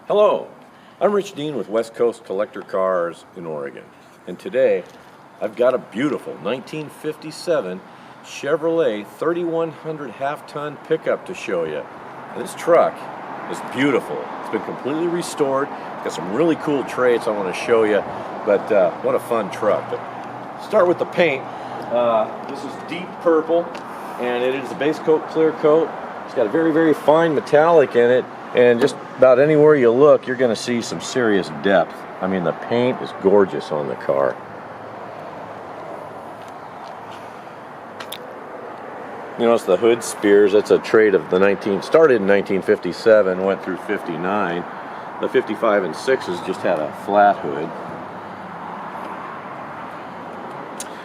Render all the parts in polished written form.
Hello, I'm Rich Dean with West Coast Collector Cars in Oregon, and today I've got a beautiful 1957 Chevrolet 3100 half-ton pickup to show you. And this truck is beautiful. It's been completely restored. It's got some really cool traits I want to show you, but what a fun truck. But start with the paint. This is deep purple, and it is a base coat, clear coat. It's got a very, very fine metallic in it, and just about anywhere you look, you're going to see some serious depth. I mean, the paint is gorgeous on the car. You notice the hood spears. That's a trait of the started in 1957, went through 59. The 55 and 6s just had a flat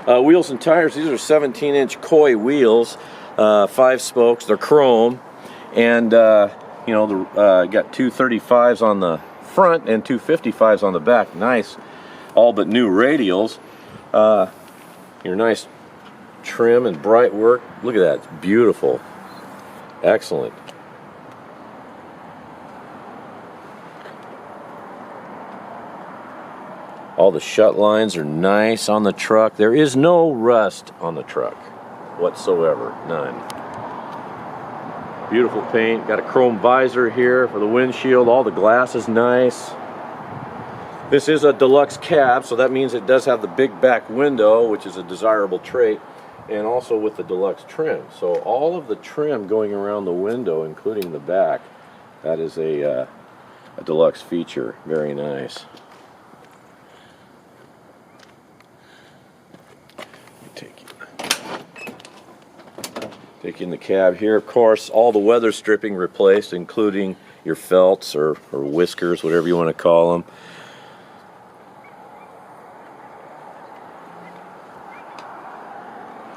hood. Wheels and tires, these are 17-inch Koi wheels, 5 spokes, they're chrome, and got two 35s on the front and two 55s on the back. Nice, all but new radials. Your nice trim and bright work. Look at that, it's beautiful. Excellent. All the shut lines are nice on the truck. There is no rust on the truck whatsoever, none. Beautiful paint, got a chrome visor here for the windshield. All the glass is nice. This is a deluxe cab, so that means it does have the big back window, which is a desirable trait, and also with the deluxe trim. So all of the trim going around the window, including the back, that is a deluxe feature. Very nice. Take in the cab here. Of course, all the weather stripping replaced, including your felts or whiskers, whatever you want to call them.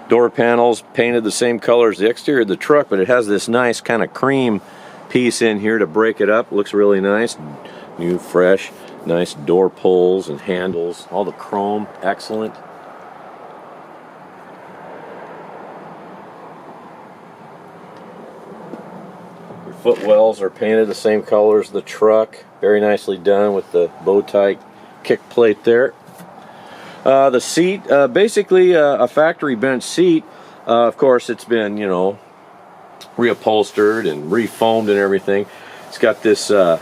Door panels painted the same color as the exterior of the truck, but it has this nice kind of cream piece in here to break it up. Looks really nice. New, fresh, nice door pulls and handles. All the chrome, excellent. Footwells are painted the same color as the truck. Very nicely done with the bow tie kick plate there. The seat, basically a factory bench seat. Of course, it's been, reupholstered and refoamed and everything. It's got this kind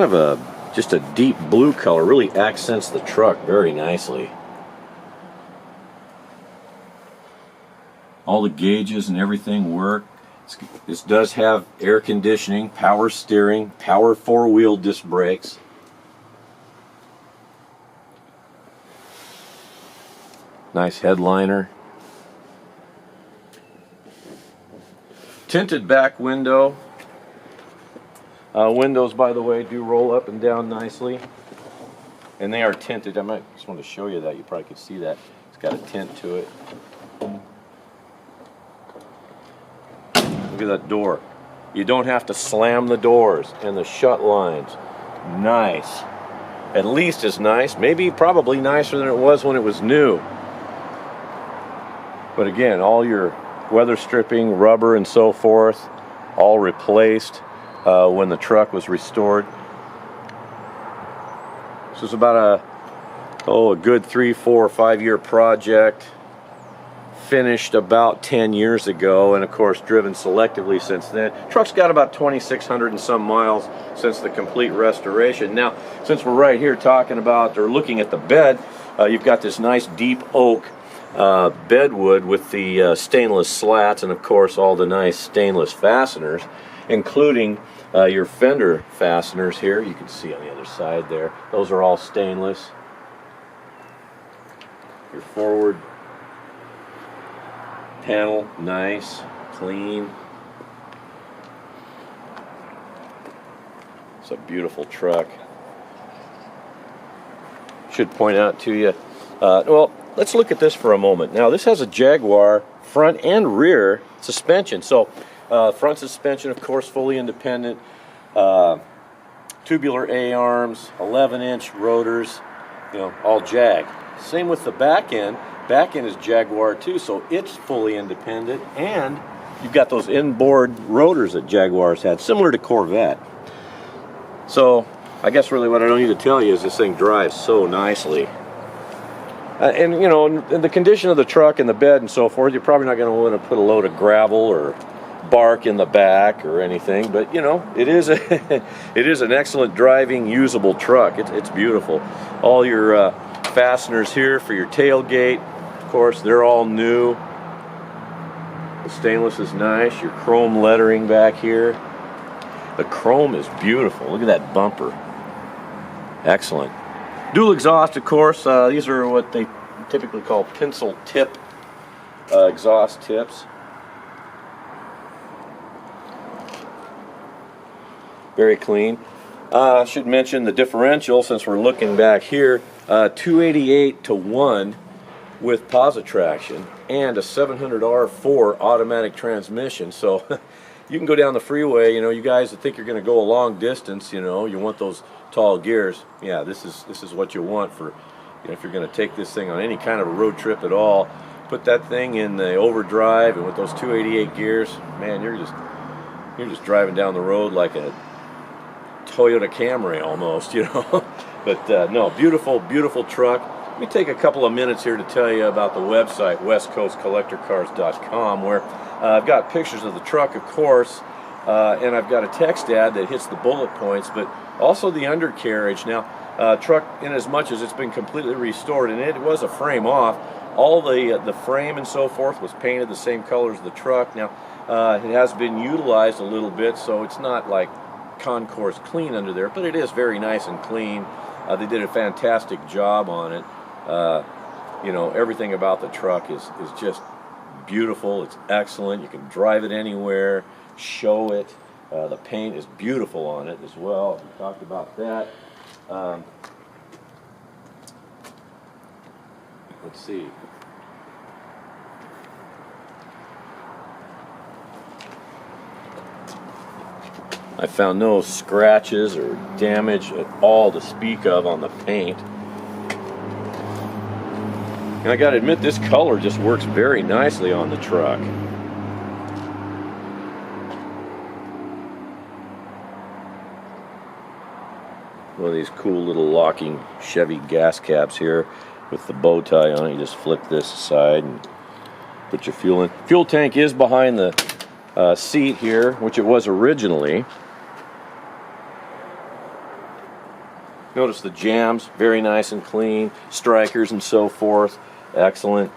of just a deep blue color. Really accents the truck very nicely. All the gauges and everything work. This does have air conditioning, power steering, power 4-wheel disc brakes. Nice headliner. Tinted back window. Windows, by the way, do roll up and down nicely. And they are tinted. I might just want to show you that. You probably could see that. It's got a tint to it. Look at that door. You don't have to slam the doors, and the shut lines. Nice. At least as nice, maybe probably nicer than it was when it was new. But again, all your weather stripping, rubber and so forth, all replaced when the truck was restored. This was about a good 3, 4, 5 year project. Finished about 10 years ago, and of course driven selectively since then. Truck's got about 2,600 and some miles since the complete restoration. Now, since we're right here talking about or looking at the bed, you've got this nice deep oak bedwood with the stainless slats, and of course all the nice stainless fasteners, including your fender fasteners here. You can see on the other side there. Those are all stainless. Your forward panel, nice, clean. It's a beautiful truck. Should point out to you, well, let's look at this for a moment. Now, this has a Jaguar front and rear suspension. So, front suspension, of course, fully independent. Tubular A-arms, 11-inch rotors, all Jag. Same with the back end. Back end is Jaguar too, so it's fully independent, and you've got those inboard rotors that Jaguars had, similar to Corvette. So I guess really what I don't need to tell you is this thing drives so nicely. And you know, in the condition of the truck and the bed and so forth, you're probably not going to want to put a load of gravel or bark in the back or anything. But you know, it is an excellent driving, usable truck. It's beautiful. All your fasteners here for your tailgate, of course, they're all new. The stainless is nice. Your chrome lettering back here. The chrome is beautiful. Look at that bumper. Excellent. Dual exhaust, of course. These are what they typically call pencil tip exhaust tips. Very clean. I should mention the differential, since we're looking back here. 288 to 1 with Posi-Traction and a 700R4 automatic transmission. So you can go down the freeway. You know, you guys that think you're going to go a long distance, you know, you want those tall gears. Yeah, this is what you want for, you know, if you're going to take this thing on any kind of a road trip at all. Put that thing in the overdrive, and with those 288 gears, man, you're just driving down the road like a Toyota Camry almost, you know. But no, beautiful truck. Let me take a couple of minutes here to tell you about the website, westcoastcollectorcars.com, where I've got pictures of the truck, of course, and I've got a text ad that hits the bullet points, but also the undercarriage. Now, truck, in as much as it's been completely restored, and it was a frame off, all the frame and so forth was painted the same color as the truck. Now, it has been utilized a little bit, so it's not like concourse clean under there, but it is very nice and clean. They did a fantastic job on it. You know, everything about the truck is just beautiful. It's excellent. You can drive it anywhere, show it. The paint is beautiful on it as well. We talked about that. Let's see. I found no scratches or damage at all to speak of on the paint. And I gotta admit, this color just works very nicely on the truck. One of these cool little locking Chevy gas caps here with the bow tie on it. You just flip this aside and put your fuel in. Fuel tank is behind the seat here, which it was originally. Notice the jams, very nice and clean. Strikers and so forth, excellent.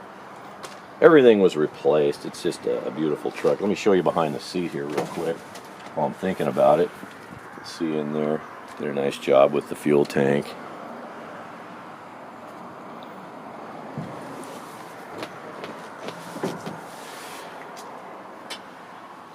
Everything was replaced. It's just a beautiful truck. Let me show you behind the seat here real quick while I'm thinking about it. See in there. Did a nice job with the fuel tank.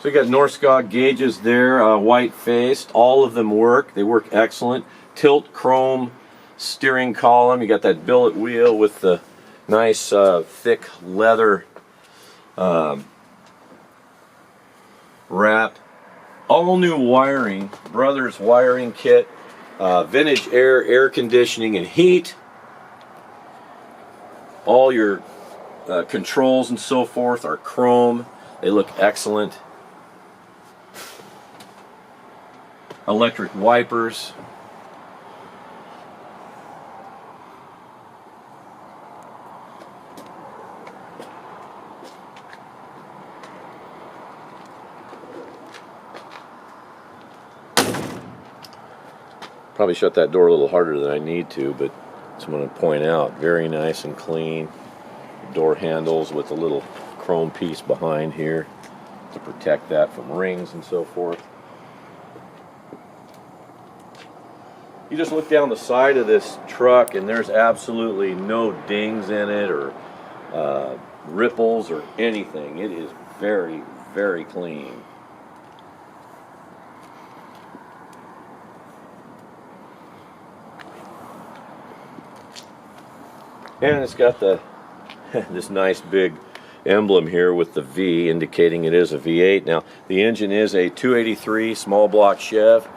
So you got Norskog gauges there, white faced. All of them work. They work excellent. Tilt chrome steering column. You got that billet wheel with the nice thick leather wrap. All new wiring, Brothers wiring kit, vintage air conditioning and heat. All your controls and so forth are chrome. They look excellent. Electric wipers. Probably shut that door a little harder than I need to, but just want to point out, very nice and clean. Door handles with a little chrome piece behind here to protect that from rings and so forth. You just look down the side of this truck and there's absolutely no dings in it or ripples or anything. It is very, very clean. And it's got the this nice big emblem here with the V indicating it is a V8. Now the engine is a 283 small block Chev,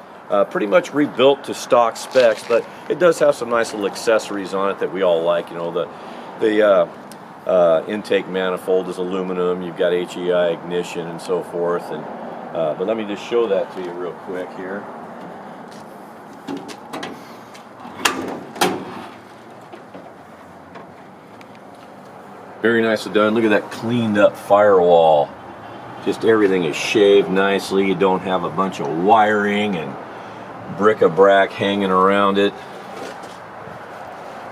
pretty much rebuilt to stock specs, but it does have some nice little accessories on it that we all like. You know, the intake manifold is aluminum. You've got HEI ignition and so forth. And but let me just show that to you real quick here. Very nicely done. Look at that cleaned up firewall. Just everything is shaved nicely. You don't have a bunch of wiring and bric-a-brac hanging around it.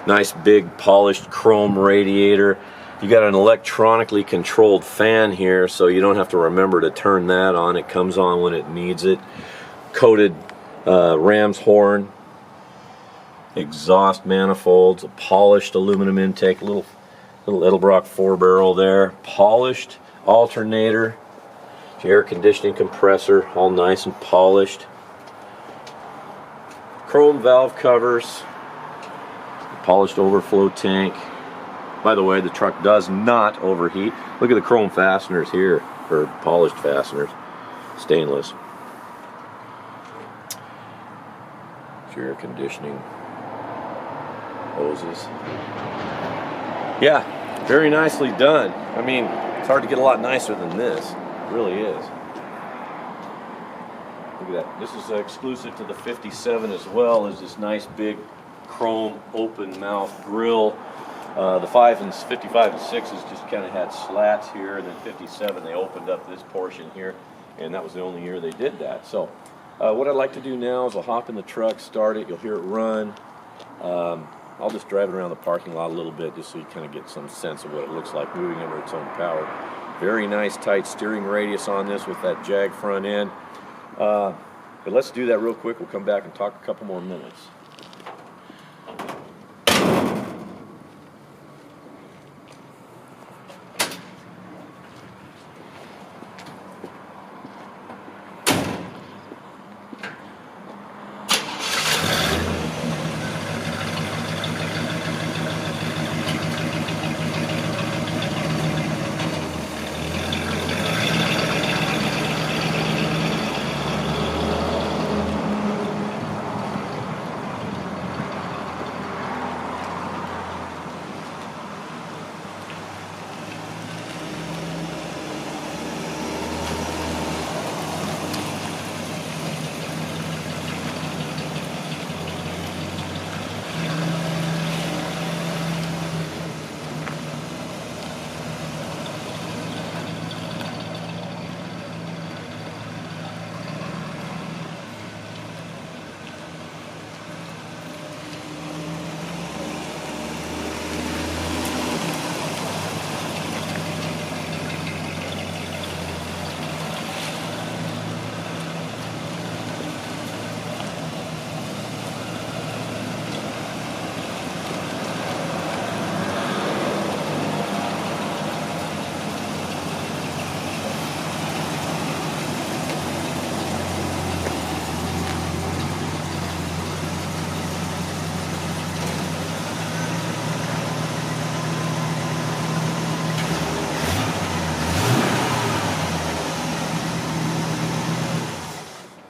Nice big polished chrome radiator. You got an electronically controlled fan here, so you don't have to remember to turn that on. It comes on when it needs it. Coated ram's horn, exhaust manifolds, a polished aluminum intake, little Edelbrock 4-barrel there, polished alternator, air conditioning compressor, all nice and polished. Chrome valve covers, polished overflow tank. By the way, the truck does not overheat. Look at the chrome fasteners here, or polished fasteners, stainless. Air conditioning hoses. Yeah, very nicely done. I mean, it's hard to get a lot nicer than this. It really is. Look at that. This is exclusive to the 57 as well, as this nice big chrome open mouth grill. The 55 and 6s just kind of had slats here, and then 57 they opened up this portion here, and that was the only year they did that. So what I'd like to do now is I'll hop in the truck, start it, you'll hear it run. I'll just drive it around the parking lot a little bit just so you kind of get some sense of what it looks like moving under its own power. Very nice tight steering radius on this with that Jag front end. But let's do that real quick. We'll come back and talk a couple more minutes.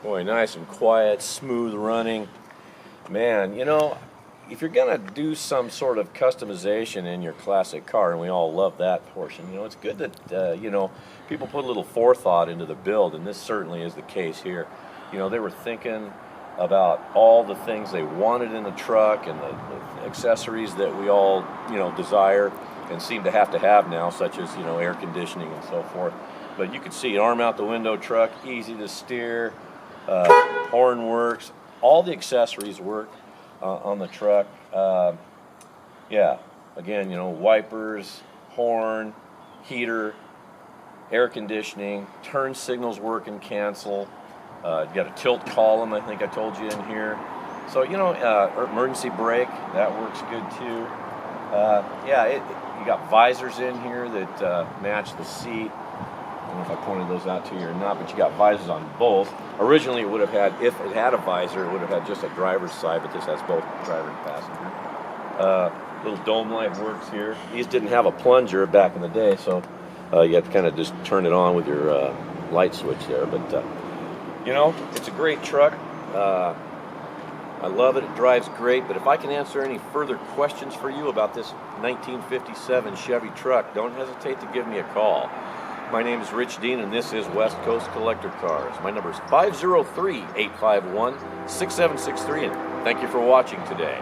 Boy, nice and quiet, smooth running. Man, you know, if you're gonna do some sort of customization in your classic car, and we all love that portion, you know, it's good that, you know, people put a little forethought into the build, and this certainly is the case here. You know, they were thinking about all the things they wanted in the truck and the accessories that we all, you know, desire and seem to have now, such as, you know, air conditioning and so forth. But you can see arm out the window truck, easy to steer, horn works, all the accessories work on the truck. Yeah, again, you know, wipers, horn, heater, air conditioning, turn signals work and cancel. You got a tilt column, I think I told you in here. So, you know, emergency brake, that works good too. Yeah, you got visors in here that match the seat. I don't know if I pointed those out to you or not, but you got visors on both. Originally it would have had, if it had a visor, it would have had just a driver's side, but this has both driver and passenger. Little dome light works here. These didn't have a plunger back in the day, so you have to kind of just turn it on with your light switch there. But, you know, it's a great truck. I love it. It drives great. But if I can answer any further questions for you about this 1957 Chevy truck, don't hesitate to give me a call. My name is Rich Dean, and this is West Coast Collector Cars. My number is 503-851-6763, and thank you for watching today.